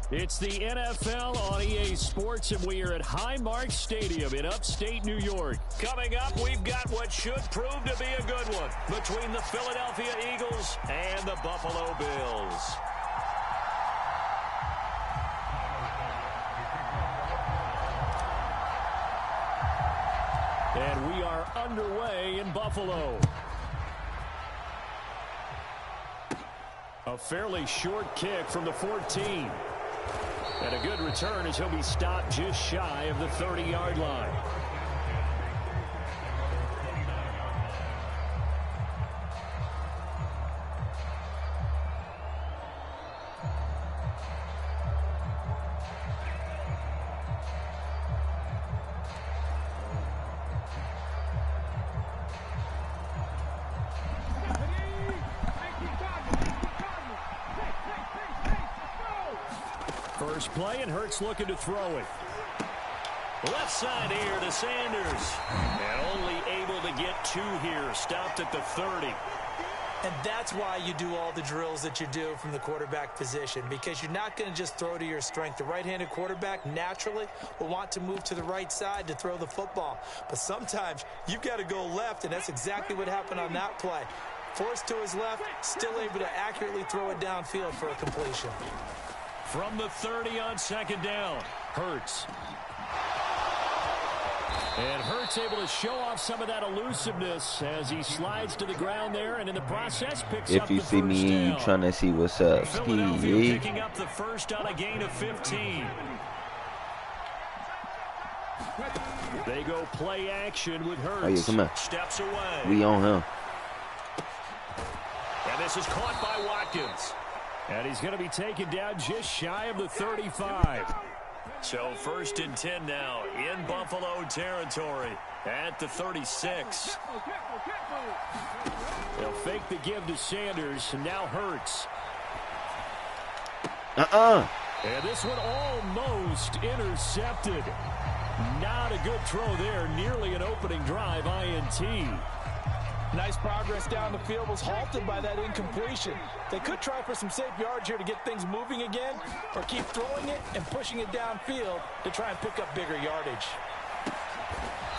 It's the NFL on EA Sports, and we are at Highmark Stadium in upstate New York. Coming up, we've got what should prove to be a good one between the Philadelphia Eagles and the Buffalo Bills. And we are underway in Buffalo. A fairly short kick from the 14. And a good return as he'll be stopped just shy of the 30-yard line. First play, and Hurts looking to throw it. Left side here to Sanders. And only able to get two here. Stopped at the 30. And that's why you do all the drills that you do from the quarterback position, because you're not going to just throw to your strength. The right-handed quarterback naturally will want to move to the right side to throw the football. But sometimes you've got to go left, and that's exactly what happened on that play. Forced to his left, still able to accurately throw it downfield for a completion. From the 30 on second down, Hurts. And Hurts able to show off some of that elusiveness as he slides to the ground there, and in the process picks up the first down. If you see me, you trying to see what's up. Philadelphia picking up the first on a gain of 15. They go play action with Hurts. Oh, yeah, come on. Steps away. We on him. And this is caught by Watkins. And he's going to be taken down just shy of the 35. So first and 10 now in Buffalo territory at the 36. They'll fake the give to Sanders, and now Hurts. And this one almost intercepted. Not a good throw there. Nearly an opening drive INT. Nice progress down the field, was halted by that incompletion. They could try for some safe yards here to get things moving again, or keep throwing it and pushing it downfield to try and pick up bigger yardage.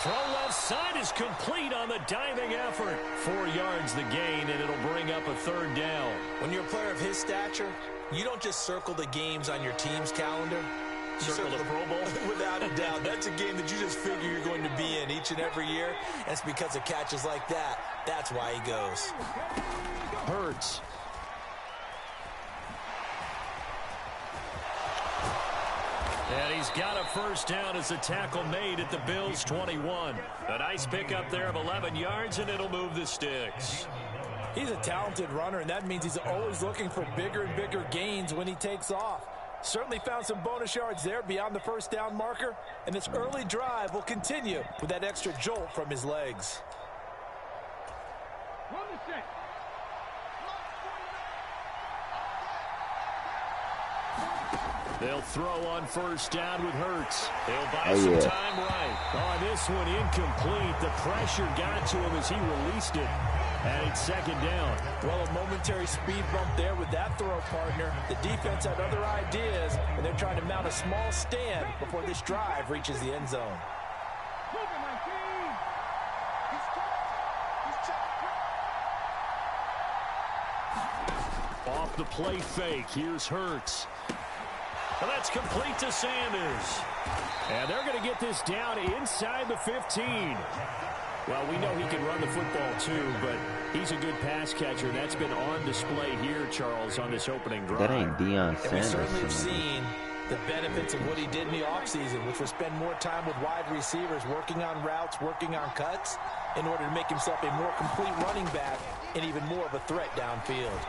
Throw left side is complete on the diving effort. 4 yards the gain, and it'll bring up a third down. When you're a player of his stature, you don't just circle the games on your team's calendar. Circle the Pro Bowl? Without a doubt. That's a game that you just figure you're going to be in each and every year. And it's because of catches like that. That's why he goes. Hurts. And he's got a first down as a tackle made at the Bills' 21. A nice pickup there of 11 yards, and it'll move the sticks. He's a talented runner, and that means he's always looking for bigger and bigger gains when he takes off. Certainly found some bonus yards there beyond the first down marker, and this early drive will continue with that extra jolt from his legs. They'll throw on first down with Hurts. They'll buy some time right. Oh, this one incomplete. The pressure got to him as he released it. And it's second down. Well, a momentary speed bump there with that throw, partner. The defense had other ideas, and they're trying to mount a small stand before this drive reaches the end zone. Off the play fake, here's Hurts. Well, that's complete to Sanders. And they're going to get this down inside the 15. Well, we know he can run the football too, but he's a good pass catcher. That's been on display here, Charles, on this opening drive. That ain't Deion Sanders. And we certainly have seen the benefits of what he did in the offseason, which was spend more time with wide receivers, working on routes, working on cuts, in order to make himself a more complete running back and even more of a threat downfield.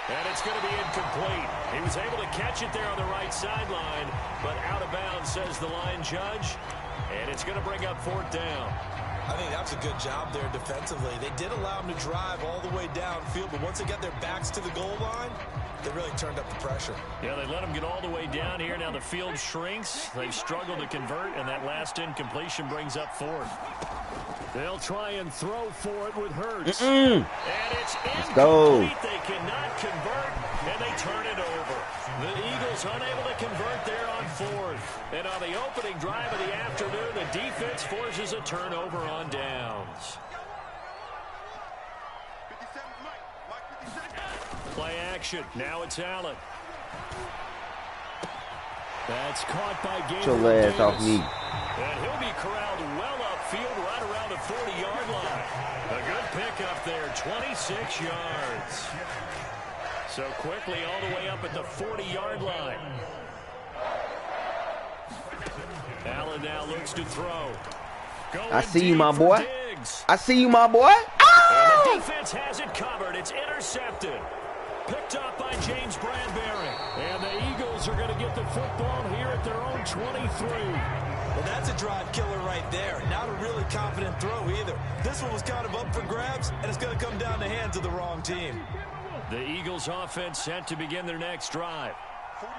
And it's going to be incomplete. He was able to catch it there on the right sideline, but out of bounds, says the line judge. And it's going to bring up fourth down. I think that's a good job there defensively. They did allow him to drive all the way downfield, but once they got their backs to the goal line, they really turned up the pressure. Yeah, they let him get all the way down here. Now the field shrinks. They've struggled to convert, and that last incompletion brings up fourth. They'll try and throw for it with Hurts. And it's incomplete. Go. They cannot convert, and they turn it over. The Eagles unable to convert there on fourth. And on the opening drive of the afternoon, the defense forces a turnover on downs. Play action. Now it's Allen. That's caught by Gabriel Get your ass off me. And he'll be corralled well upfield right around the 40-yard line. A good pickup there, 26 yards. So quickly all the way up at the 40-yard line. Allen now looks to throw. I see you, my boy. I see you, my boy. And the defense has it covered. It's intercepted. Picked up by James Bradbury. And the Eagles are going to get the football here at their own 23. Well, that's a drive killer right there. Not a really confident throw either. This one was kind of up for grabs, and it's going to come down the hands of the wrong team. The Eagles offense set to begin their next drive.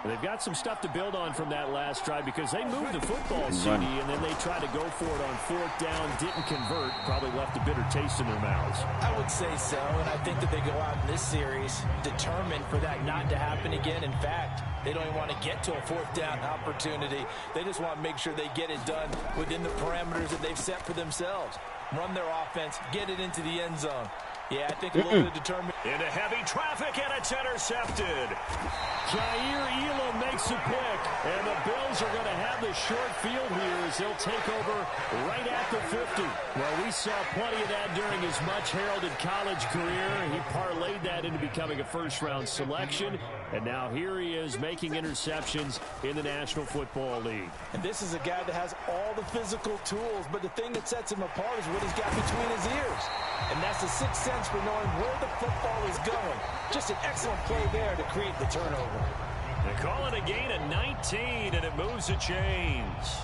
They've got some stuff to build on from that last drive because they moved the football, CD, and then they tried to go for it on fourth down, didn't convert, probably left a bitter taste in their mouths. I would say so, and I think that they go out in this series determined for that not to happen again. In fact, they don't even want to get to a fourth down opportunity. They just want to make sure they get it done within the parameters that they've set for themselves. Run their offense, get it into the end zone. Yeah, I think a little bit of determination. Into heavy traffic, and it's intercepted. Jair Elam makes a pick, and the Bills are going to have the short field here as they'll take over right at the 50. Well, we saw plenty of that during his much-heralded college career. He parlayed that into becoming a first-round selection, and now here he is making interceptions in the National Football League. And this is a guy that has all the physical tools, but the thing that sets him apart is what he's got between his ears. And that's the sixth sense for knowing where the football is going. Just an excellent play there to create the turnover. They call it a gain of 19, and it moves the chains.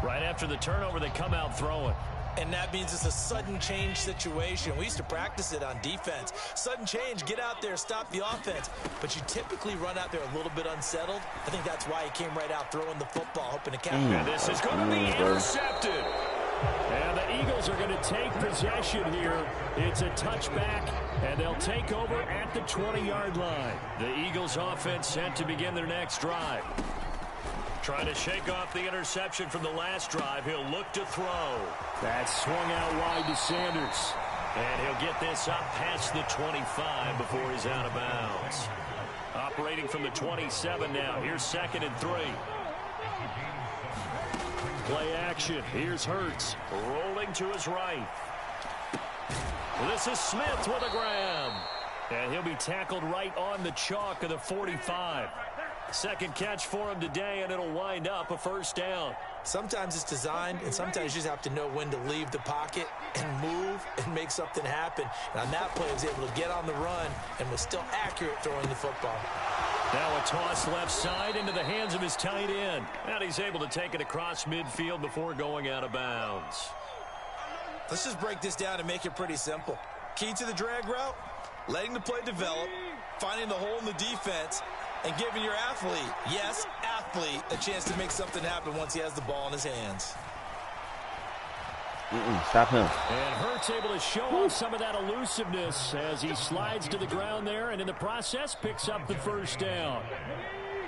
Right after the turnover, they come out throwing. And that means it's a sudden change situation. We used to practice it on defense. Sudden change, get out there, stop the offense. But you typically run out there a little bit unsettled. I think that's why he came right out throwing the football, hoping to catch it. And this is going to be intercepted. And the Eagles are going to take possession here. It's a touchback, and they'll take over at the 20-yard line. The Eagles offense set to begin their next drive. Trying to shake off the interception from the last drive. He'll look to throw. That's swung out wide to Sanders. And he'll get this up past the 25 before he's out of bounds. Operating from the 27 now. Here's 2nd and 3. Play action. Here's Hurts. Rolling to his right. This is Smith with a grab. And he'll be tackled right on the chalk of the 45. Second catch for him today, and it'll wind up a first down. Sometimes it's designed, and sometimes you just have to know when to leave the pocket and move and make something happen. And on that play, he was able to get on the run and was still accurate throwing the football. Now a toss left side into the hands of his tight end. And he's able to take it across midfield before going out of bounds. Let's just break this down and make it pretty simple. Key to the drag route, letting the play develop, finding the hole in the defense, and giving your athlete, yes, athlete, a chance to make something happen once he has the ball in his hands. Stop him. And Hurts able to show off some of that elusiveness as he slides to the ground there, and in the process picks up the first down.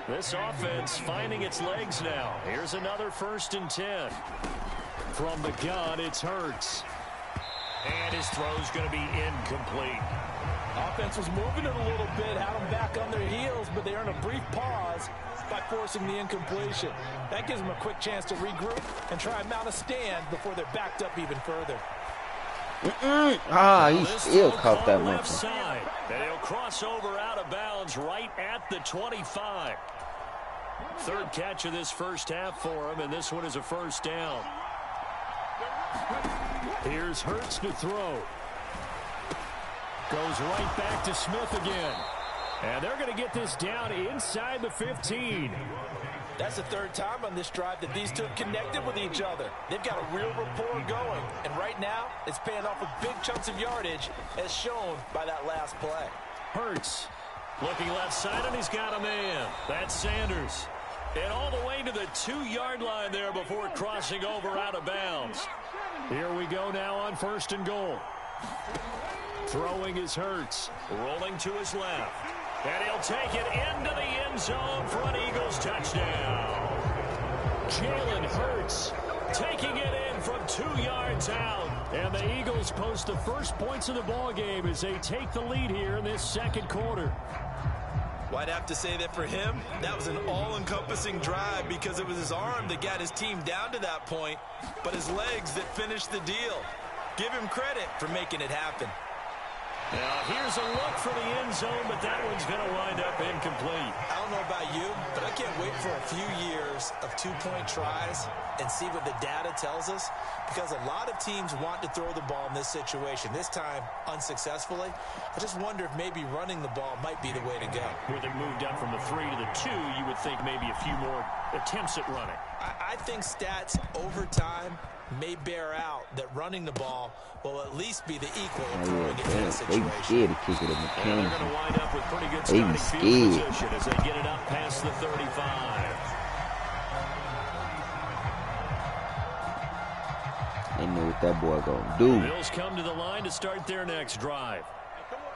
This offense finding its legs now. Here's another 1st and 10. From the gun, it's Hurts. And his throw's going to be incomplete. Offense was moving it a little bit, had them back on their heels, but they earned a brief pause by forcing the incompletion. That gives them a quick chance to regroup and try and mount a stand before they're backed up even further. He still caught that left motion. side, and he'll cross over out of bounds right at the 25. Third catch of this first half for him, and this one is a first down. Here's Hurts to throw. Goes right back to Smith again. And they're going to get this down inside the 15. That's the third time on this drive that these two have connected with each other. They've got a real rapport going. And right now, it's paying off with big chunks of yardage, as shown by that last play. Hurts looking left side, and he's got a man. That's Sanders. And all the way to the 2-yard line there before crossing over out of bounds. Here we go now on 1st and goal. Throwing is Hurts. Rolling to his left. And he'll take it into the end zone for an Eagles touchdown. Jalen Hurts taking it in from 2 yards out. And the Eagles post the first points of the ball game as they take the lead here in this 2nd quarter. Well, I'd have to say that for him, that was an all-encompassing drive because it was his arm that got his team down to that point, but his legs that finished the deal. Give him credit for making it happen. Now, here's a look for the end zone, but that one's going to wind up incomplete. I don't know about you, but I can't wait for a few years of 2-point tries and see what the data tells us, because a lot of teams want to throw the ball in this situation. This time, unsuccessfully. I just wonder if maybe running the ball might be the way to go. Where they moved up from the 3 to the 2, you would think maybe a few more attempts at running. I think stats over time may bear out that running the ball will at least be the equal of throwing it in a situation. They scared to kick it in the And can. they're going to wind up with pretty good starting field position as they get it up past the 35. They know what that boy gonna do. Bills come to the line to start their next drive.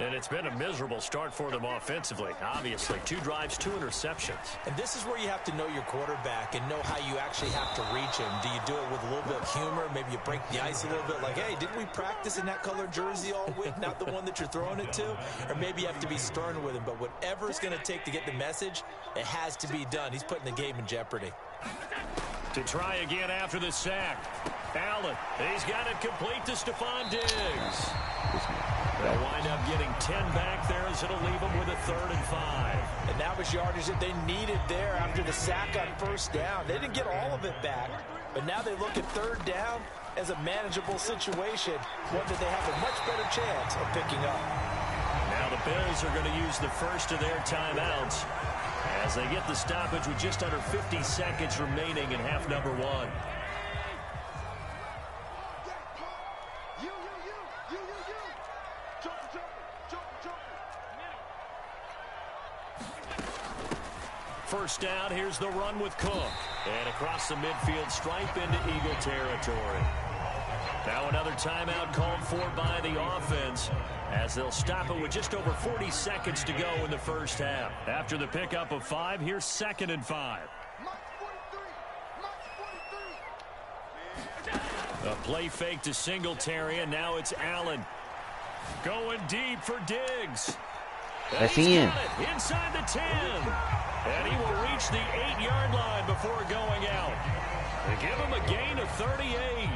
And it's been a miserable start for them offensively. Obviously, 2 drives, 2 interceptions. And this is where you have to know your quarterback and know how you actually have to reach him. Do you do it with a little bit of humor? Maybe you break the ice a little bit like, hey, didn't we practice in that color jersey all week, not the one that you're throwing it to? Or maybe you have to be stern with him. But whatever it's going to take to get the message, it has to be done. He's putting the game in jeopardy. To try again after the sack. Allen, he's got it complete to Stephon Diggs. They'll wind up getting 10 back there as it'll leave them with a 3rd and 5. And that was yardage that they needed there after the sack on 1st down. They didn't get all of it back, but now they look at 3rd down as a manageable situation, one that they have a much better chance of picking up. Now the Bills are going to use the first of their timeouts as they get the stoppage with just under 50 seconds remaining in half number 1. First down, here's the run with Cook. And across the midfield stripe into Eagle territory. Now another timeout called for by the offense as they'll stop it with just over 40 seconds to go in the first half. After the pickup of 5, here's 2nd and 5. A play fake to Singletary, and now it's Allen. Going deep for Diggs. That's in. Inside the 10. And he will reach the 8-yard line before going out. They give him a gain of 38.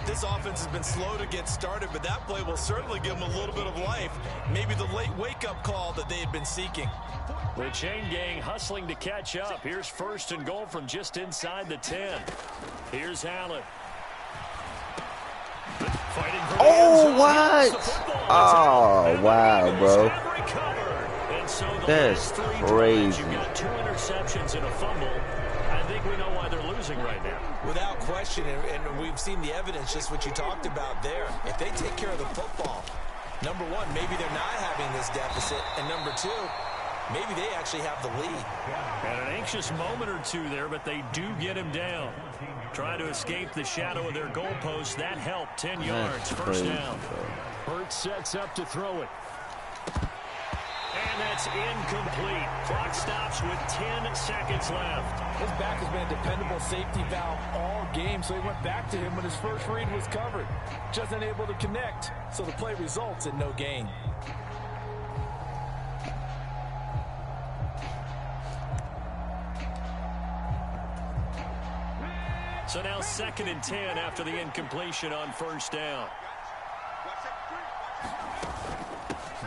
This offense has been slow to get started, but that play will certainly give them a little bit of life. Maybe the late wake-up call that they had been seeking. The chain gang hustling to catch up. Here's 1st and goal from just inside the 10. Here's Allen. Fighting for the end zone. What? Oh, wow, bro. That's crazy. You've got 2 interceptions and a fumble. I think we know why they're losing right now. Without question, and we've seen the evidence, just what you talked about there. If they take care of the football, number 1, maybe they're not having this deficit, and number 2, maybe they actually have the lead. And an anxious moment or 2 there, but they do get him down. Trying to escape the shadow of their goalpost. That helped. 10 yards. First down. Hurts sets up to throw it. And that's incomplete. Clock stops with 10 seconds left. His back has been a dependable safety valve all game, so he went back to him when his first read was covered. Just unable to connect, so the play results in no gain. So now 2nd and 10 after the incompletion on 1st down.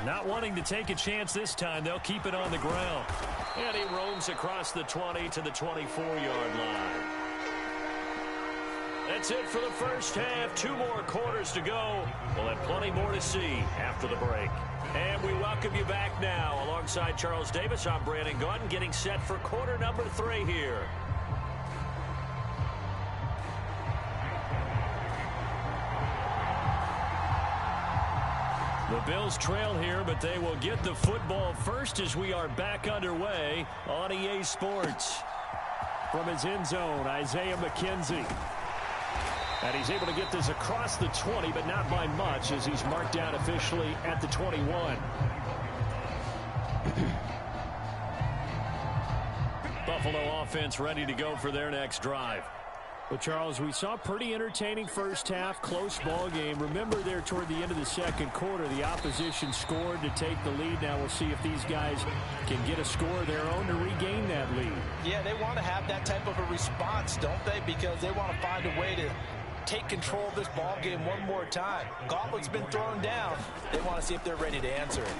Not wanting to take a chance this time, they'll keep it on the ground. And he roams across the 20 to the 24-yard line. That's it for the first half. 2 more quarters to go. We'll have plenty more to see after the break. And we welcome you back now. Alongside Charles Davis, I'm Brandon Gaudin, getting set for quarter number 3 here. The Bills trail here, but they will get the football first as we are back underway on EA Sports. from his end zone, Isaiah McKenzie. And he's able to get this across the 20, but not by much, as he's marked down officially at the 21. Buffalo offense ready to go for their next drive. Well, Charles, we saw a pretty entertaining first half, close ball game. Remember there toward the end of the second quarter, the opposition scored to take the lead. Now we'll see if these guys can get a score of their own to regain that lead. Yeah, they want to have that type of a response, don't they? Because they want to find a way to take control of this ball game one more time. Gauntlet's been thrown down. They want to see if they're ready to answer it.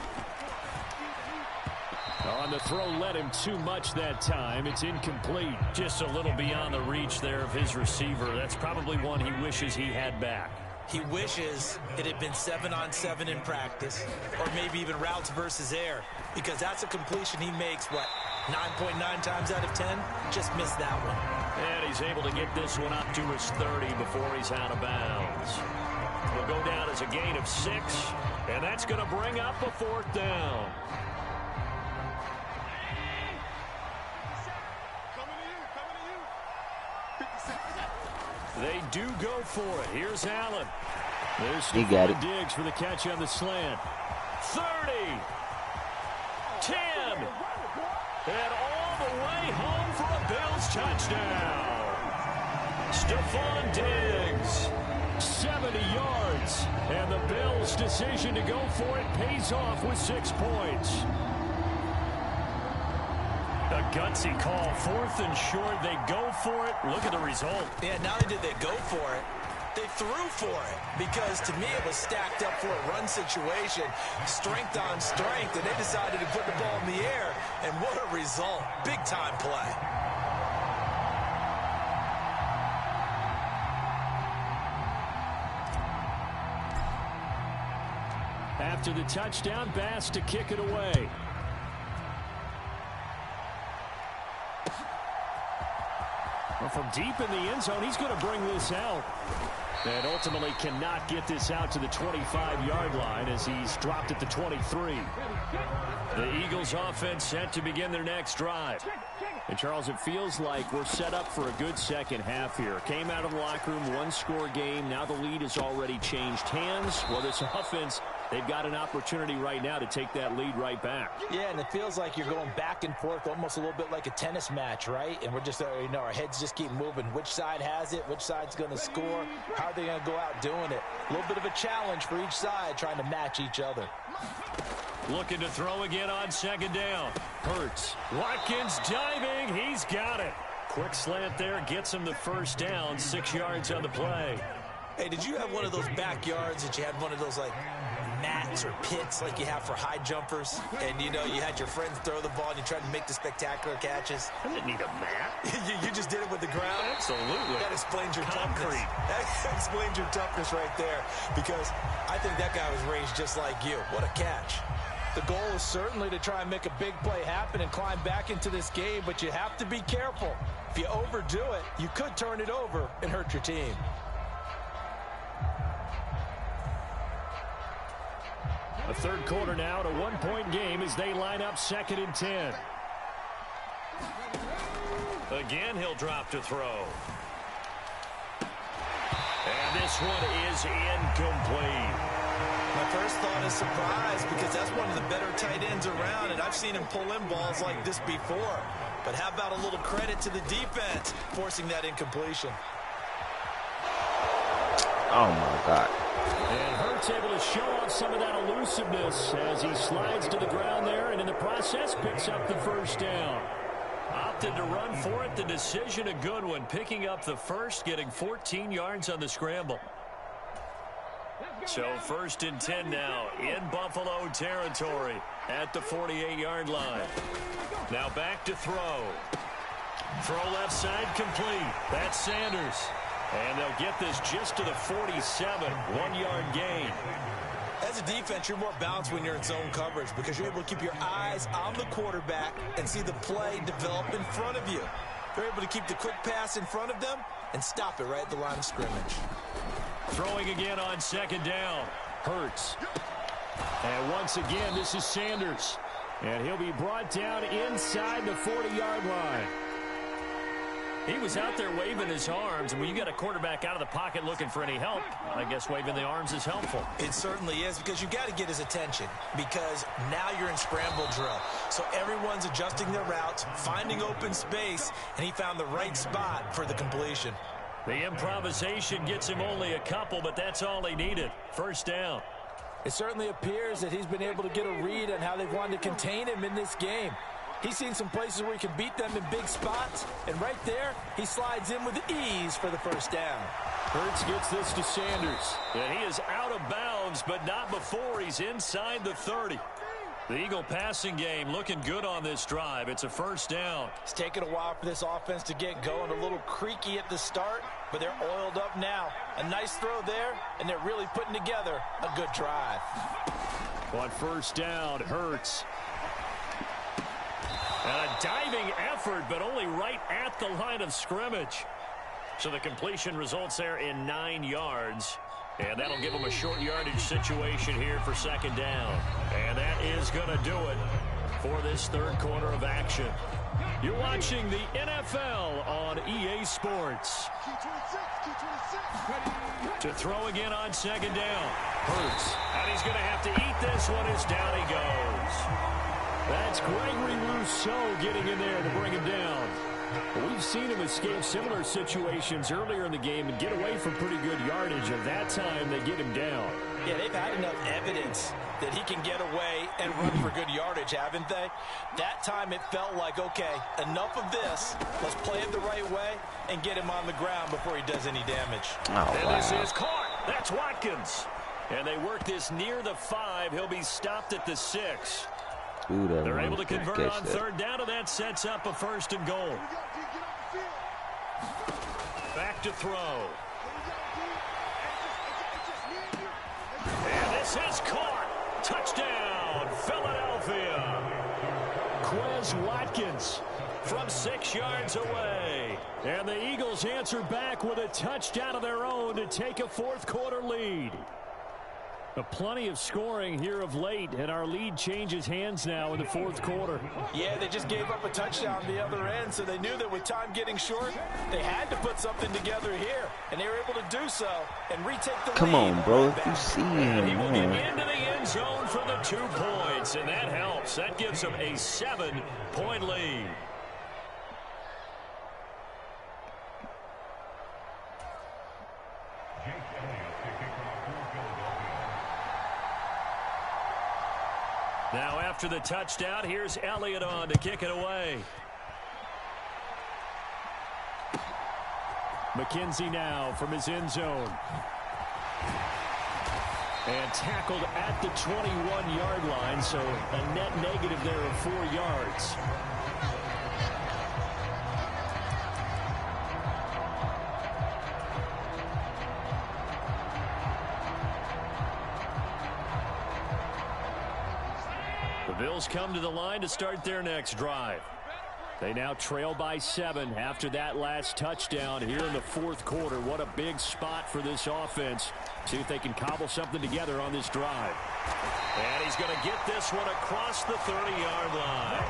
On the throw, led him too much that time. It's incomplete. Just a little beyond the reach there of his receiver. That's probably one he wishes he had back. He wishes it had been 7-on-7 in practice, or maybe even routes versus air, because that's a completion he makes, what, 9.9 times out of 10? Just missed that one. And he's able to get this one up to his 30 before he's out of bounds. Will go down as a gain of 6, and that's going to bring up a 4th down. They do go for it. Here's Allen. There's Stephon Diggs for the catch on the slant. 30. 10. And all the way home for a Bills touchdown. Stephon Diggs. 70 yards. And the Bills' decision to go for it pays off with 6 points. A gutsy call, 4th and short. They go for it. Look at the result. Yeah, not only did they go for it, they threw for it, because to me it was stacked up for a run situation, strength on strength, and they decided to put the ball in the air, and what a result. Big-time play. After the touchdown, Bass to kick it away. From deep in the end zone, he's going to bring this out. And ultimately cannot get this out to the 25-yard line as he's dropped at the 23. The Eagles offense set to begin their next drive. And, Charles, it feels like we're set up for a good second half here. Came out of the locker room, one-score game. Now the lead has already changed hands. Well, this offense, they've got an opportunity right now to take that lead right back. Yeah, and it feels like you're going back and forth, almost a little bit like a tennis match, right? And we're just, our heads just keep moving. Which side has it? Which side's going to score? How are they going to go out doing it? A little bit of a challenge for each side, trying to match each other. Looking to throw again on 2nd down. Hurts. Watkins diving. He's got it. Quick slant there. Gets him the 1st down. 6 yards on the play. Hey, did you have one of those backyards that you had one of those, like, mats or pits like you have for high jumpers? And, you had your friends throw the ball and you tried to make the spectacular catches? I didn't need a mat. you just did it with the ground? Absolutely. That explains your Concrete. toughness. That explains your toughness right there, because I think that guy was raised just like you. What a catch. The goal is certainly to try and make a big play happen and climb back into this game, but you have to be careful. If you overdo it, you could turn it over and hurt your team. A 3rd quarter now at a 1-point game as they line up 2nd and 10. Again, he'll drop to throw. And this one is incomplete. My first thought is surprise, because that's one of the better tight ends around, and I've seen him pull in balls like this before. But how about a little credit to the defense forcing that incompletion? Oh, my God. And Hurts able to show off some of that elusiveness as he slides to the ground there, and in the process picks up the 1st down. Opted to run for it. The decision a good one. Picking up the 1st, getting 14 yards on the scramble. So 1st and 10 now in Buffalo territory at the 48-yard line. Now back to throw. Throw left side complete. That's Sanders. And they'll get this just to the 47. 1-yard gain. As a defense, you're more balanced when you're in zone coverage, because you're able to keep your eyes on the quarterback and see the play develop in front of you. They're able to keep the quick pass in front of them and stop it right at the line of scrimmage. Throwing again on 2nd down. Hurts. And once again, this is Sanders. And he'll be brought down inside the 40-yard line. He was out there waving his arms, and when you got a quarterback out of the pocket looking for any help, I guess waving the arms is helpful. It certainly is, because you got to get his attention, because now you're in scramble drill. So everyone's adjusting their routes, finding open space, and he found the right spot for the completion. The improvisation gets him only a couple, but that's all he needed. First down. It certainly appears that he's been able to get a read on how they've wanted to contain him in this game. He's seen some places where he can beat them in big spots, and right there, he slides in with ease for the first down. Hurts gets this to Sanders, and he is out of bounds, but not before he's inside the 30. The Eagle passing game looking good on this drive. It's a first down. It's taken a while for this offense to get going, a little creaky at the start, but they're oiled up now. A nice throw there, and they're really putting together a good drive. On first down, Hurts. And a diving effort, but only right at the line of scrimmage. So the completion results there in 9 yards. And that'll give them a short yardage situation here for second down. And that is going to do it for this third quarter of action. You're watching the NFL on EA Sports. To throw again on second down. Hurts. And he's going to have to eat this one as down he goes. That's Gregory Rousseau getting in there to bring him down. We've seen him escape similar situations earlier in the game and get away from pretty good yardage. At that time, they get him down. Yeah, they've had enough evidence that he can get away and run for good yardage, haven't they? That time it felt like, okay, enough of this. Let's play it the right way and get him on the ground before he does any damage. And this is caught. That's Watkins. And they work this near the 5. He'll be stopped at the 6. Ooh, they're able to convert on third down, and that sets up a first and goal. Back to throw. And this is caught. Touchdown, Philadelphia. Quez Watkins from 6 yards away. And the Eagles answer back with a touchdown of their own to take a fourth quarter lead. Plenty of scoring here of late, and our lead changes hands now in the fourth quarter. Yeah, they just gave up a touchdown on the other end, so they knew that with time getting short, they had to put something together here, and they were able to do so and retake the lead. Come on, bro. If you see him, he will get into the end zone for the 2 points, and that helps. That gives them a 7-point lead. Now after the touchdown, here's Elliott on to kick it away. McKenzie now from his end zone. And tackled at the 21-yard line, so a net negative there of 4 yards. The Bills come to the line to start their next drive. They now trail by 7 after that last touchdown here in the fourth quarter. What a big spot for this offense. See if they can cobble something together on this drive. And he's going to get this one across the 30-yard line.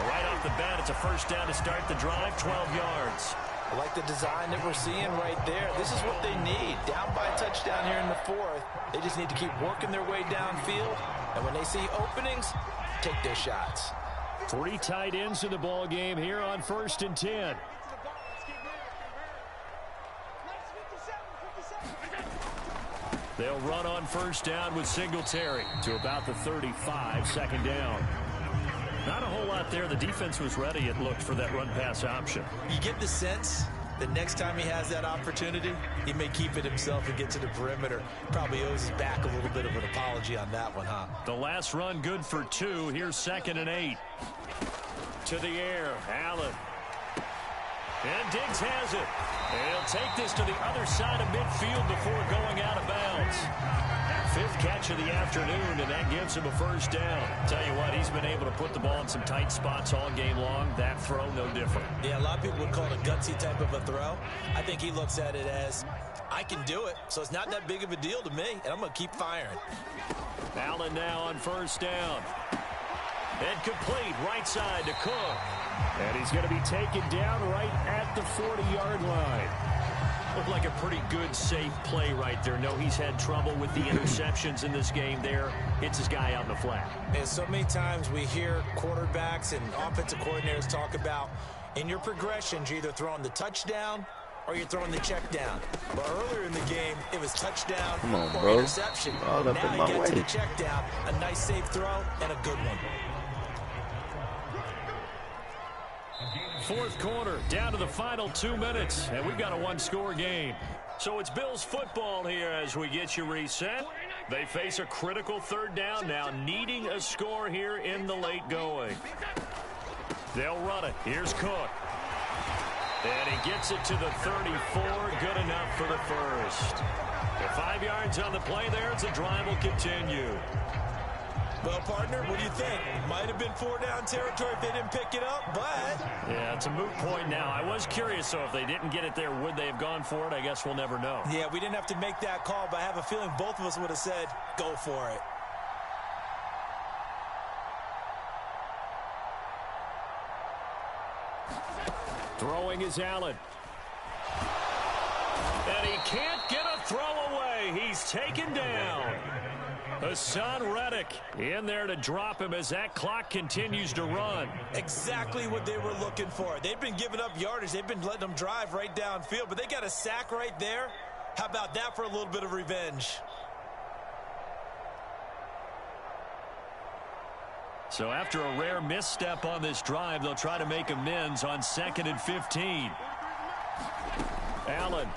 Right off the bat, it's a first down to start the drive, 12 yards. I like the design that we're seeing right there. This is what they need. Down by a touchdown here in the fourth. They just need to keep working their way downfield. And when they see openings, take their shots. 3 tight ends in the ball game here on 1st and 10. They'll run on first down with Singletary to about the 35, second down. Not a whole lot there. The defense was ready, it looked, for that run-pass option. You get the sense that next time he has that opportunity, he may keep it himself and get to the perimeter. Probably owes his back a little bit of an apology on that one, huh? The last run good for 2. Here's 2nd and 8. To the air, Allen. And Diggs has it. And he'll take this to the other side of midfield before going out of bounds. 5th catch of the afternoon, and that gives him a first down. Tell you what, he's been able to put the ball in some tight spots all game long. That throw, no different. Yeah, a lot of people would call it a gutsy type of a throw. I think he looks at it as, I can do it, so it's not that big of a deal to me, and I'm going to keep firing. Allen now on first down. And complete right side to Cook. And he's going to be taken down right at the 40-yard line. Looked like a pretty good, safe play right there. No, he's had trouble with the interceptions in this game there. Hits his guy out in the flat. And so many times we hear quarterbacks and offensive coordinators talk about in your progressions, you're either throwing the touchdown or you're throwing the check down. But earlier in the game, it was touchdown or interception. Now you get to the check down, a nice safe throw, and a good one. Fourth quarter, down to the final 2 minutes, and we've got a one-score game. So it's Bills football here as we get you reset. They face a critical third down now, needing a score here in the late going. They'll run it. Here's Cook. And he gets it to the 34. Good enough for the first. The 5 yards on the play there as the drive will continue. Well, partner, what do you think? Might have been 4-down territory if they didn't pick it up, but... Yeah, it's a moot point now. I was curious, so if they didn't get it there, would they have gone for it? I guess we'll never know. Yeah, we didn't have to make that call, but I have a feeling both of us would have said, go for it. Throwing is Allen. And he can't get a throw away. He's taken down. Hassan Reddick in there to drop him as that clock continues to run. Exactly what they were looking for. They've been giving up yardage. They've been letting them drive right downfield, but they got a sack right there. How about that for a little bit of revenge? So after a rare misstep on this drive, they'll try to make amends on 2nd and 15. Allen.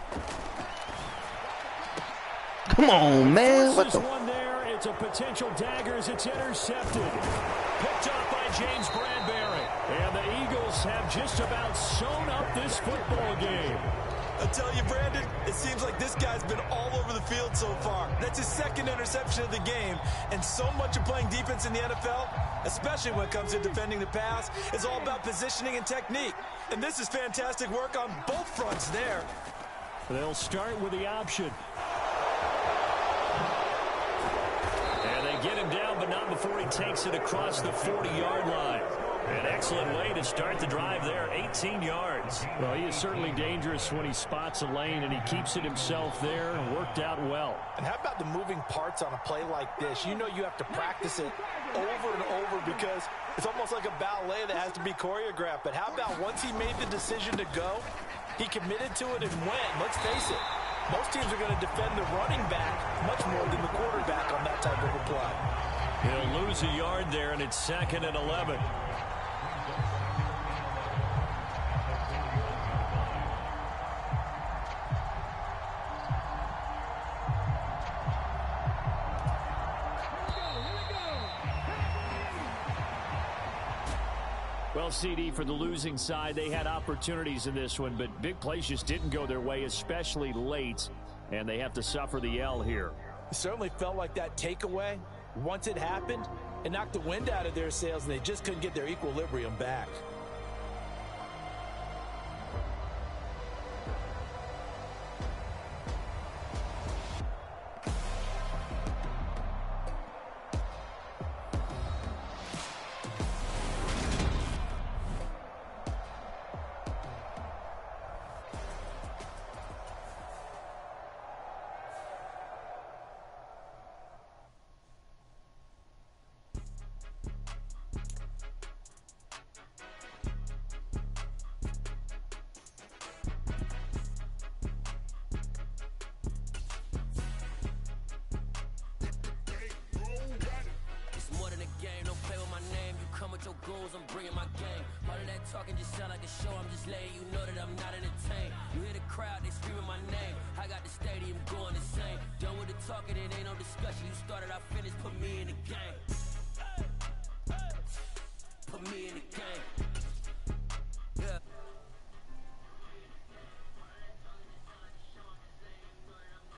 Come on, man. What the? One there. It's a potential dagger as it's intercepted. Picked up by James Bradbury. And the Eagles have just about sewn up this football game. I tell you, Brandon, it seems like this guy's been all over the field so far. That's his second interception of the game. And so much of playing defense in the NFL, especially when it comes to defending the pass, is all about positioning and technique. And this is fantastic work on both fronts there. They'll start with the option. And they get him down, but not before he takes it across the 40-yard line. An excellent way to start the drive there, 18 yards. Well, he is certainly dangerous when he spots a lane, and he keeps it himself there and worked out well. And how about the moving parts on a play like this? You know you have to practice it over and over because it's almost like a ballet that has to be choreographed. But how about once he made the decision to go, he committed to it and went. Let's face it, most teams are going to defend the running back much more than the quarterback on that type of a play. He'll lose a yard there, and it's 2nd and 11. Well, CD, for the losing side, they had opportunities in this one, but big plays just didn't go their way, especially late, and they have to suffer the L here. It certainly felt like that takeaway, once it happened, it knocked the wind out of their sails, and they just couldn't get their equilibrium back. I'm bringing my game. All of that talking just sound like a show. I'm just letting you know that I'm not entertained. You hear the crowd, they screaming my name. I got the stadium going insane. Done with the talking, it ain't no discussion. You started, I finished, put me in the game.